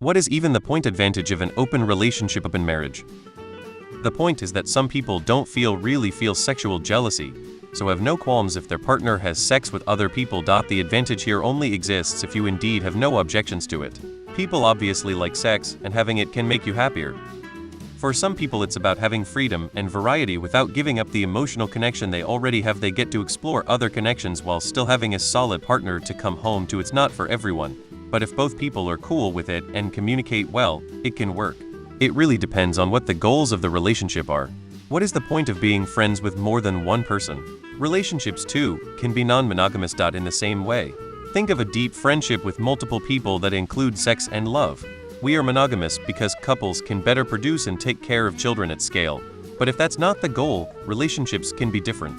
What is even the point advantage of an open relationship open marriage? The point is that some people don't really feel sexual jealousy, so have no qualms if their partner has sex with other people. The advantage here only exists if you indeed have no objections to it. People obviously like sex, and having it can make you happier. For some people it's about having freedom and variety without giving up the emotional connection they already have. They get to explore other connections while still having a solid partner to come home to. It's not for everyone, but if both people are cool with it and communicate well, it can work. It really depends on what the goals of the relationship are. What is the point of being friends with more than one person? Relationships, too, can be non-monogamous. In the same way, think of a deep friendship with multiple people that include sex and love. We are monogamous because couples can better produce and take care of children at scale. But if that's not the goal, relationships can be different.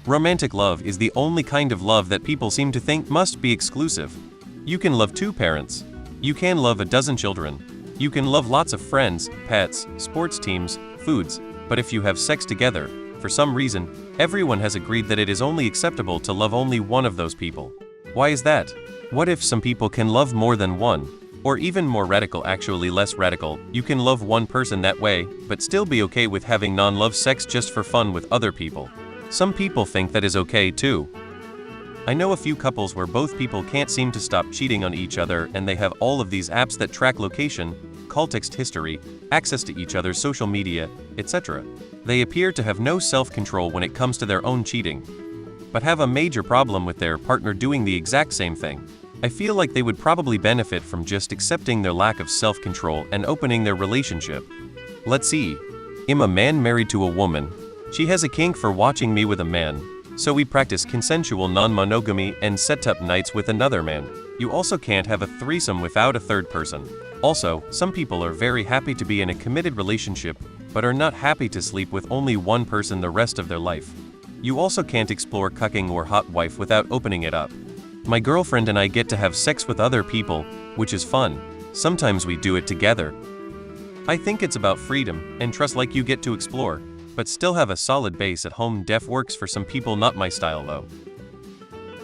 Romantic love is the only kind of love that people seem to think must be exclusive. You can love 2 parents. You can love a dozen children. You can love lots of friends, pets, sports teams, foods, but if you have sex together, for some reason, everyone has agreed that it is only acceptable to love only one of those people. Why is that? What if some people can love more than one? Or even more radical, actually less radical, you can love one person that way, but still be okay with having non-love sex just for fun with other people. Some people think that is okay too. I know a few couples where both people can't seem to stop cheating on each other, and they have all of these apps that track location, call text history, access to each other's social media, etc. They appear to have no self-control when it comes to their own cheating, but have a major problem with their partner doing the exact same thing. I feel like they would probably benefit from just accepting their lack of self-control and opening their relationship. Let's see. I'm a man married to a woman. She has a kink for watching me with a man, so we practice consensual non-monogamy and set up nights with another man. You also can't have a threesome without a third person. Also, some people are very happy to be in a committed relationship, but are not happy to sleep with only one person the rest of their life. You also can't explore cucking or hot wife without opening it up. My girlfriend and I get to have sex with other people, which is fun. Sometimes we do it together. I think it's about freedom and trust, like you get to explore, but still have a solid base at home. Works for some people, not my style though.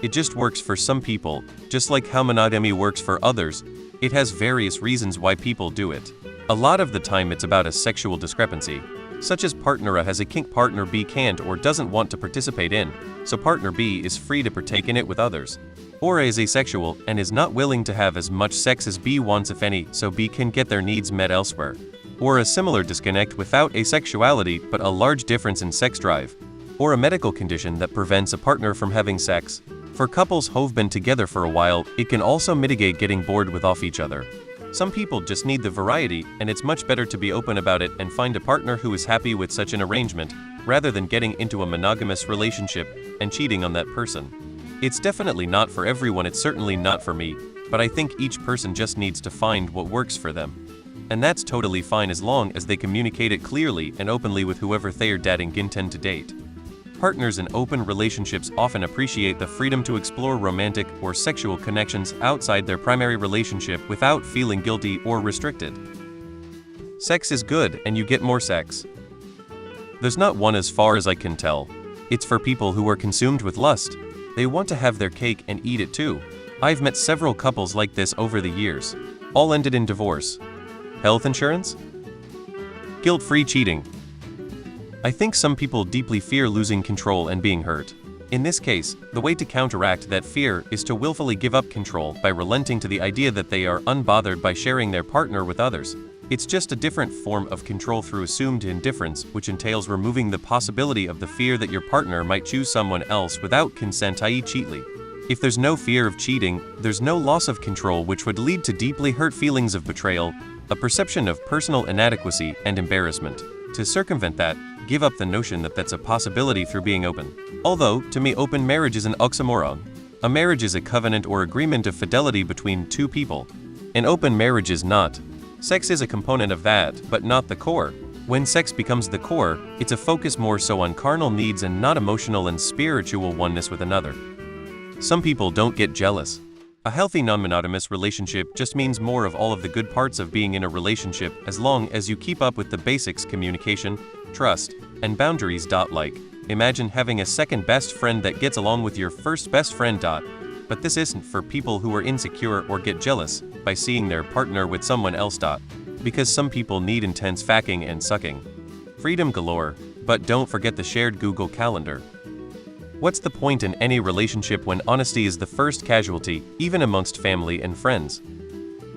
It just works for some people, just like how monogamy works for others. It has various reasons why people do it. A lot of the time it's about a sexual discrepancy, such as partner A has a kink partner B can't or doesn't want to participate in, so partner B is free to partake in it with others. Or A is asexual and is not willing to have as much sex as B wants, if any, so B can get their needs met elsewhere. Or a similar disconnect without asexuality but a large difference in sex drive. Or a medical condition that prevents a partner from having sex. For couples who've been together for a while, it can also mitigate getting bored with off each other. Some people just need the variety, and it's much better to be open about it and find a partner who is happy with such an arrangement, rather than getting into a monogamous relationship and cheating on that person. It's definitely not for everyone, it's certainly not for me, but I think each person just needs to find what works for them. And that's totally fine as long as they communicate it clearly and openly with whoever they are dating intend to date. Partners in open relationships often appreciate the freedom to explore romantic or sexual connections outside their primary relationship without feeling guilty or restricted. Sex is good and you get more sex. There's not one as far as I can tell. It's for people who are consumed with lust. They want to have their cake and eat it too. I've met several couples like this over the years. All ended in divorce. Health insurance? Guilt-free cheating. I think some people deeply fear losing control and being hurt. In this case, the way to counteract that fear is to willfully give up control by relenting to the idea that they are unbothered by sharing their partner with others. It's just a different form of control through assumed indifference, which entails removing the possibility of the fear that your partner might choose someone else without consent, i.e. cheatly. If there's no fear of cheating, there's no loss of control, which would lead to deeply hurt feelings of betrayal, a perception of personal inadequacy and embarrassment. To circumvent that, give up the notion that that's a possibility through being open. Although, to me, open marriage is an oxymoron. A marriage is a covenant or agreement of fidelity between two people. An open marriage is not. Sex is a component of that, but not the core. When sex becomes the core, it's a focus more so on carnal needs and not emotional and spiritual oneness with another. Some people don't get jealous. A healthy non-monogamous relationship just means more of all of the good parts of being in a relationship as long as you keep up with the basics: communication, trust, and boundaries. Like, imagine having a second best friend that gets along with your first best friend. But this isn't for people who are insecure or get jealous by seeing their partner with someone else. Because some people need intense fucking and sucking. Freedom galore, but don't forget the shared Google Calendar. What's the point in any relationship when honesty is the first casualty, even amongst family and friends?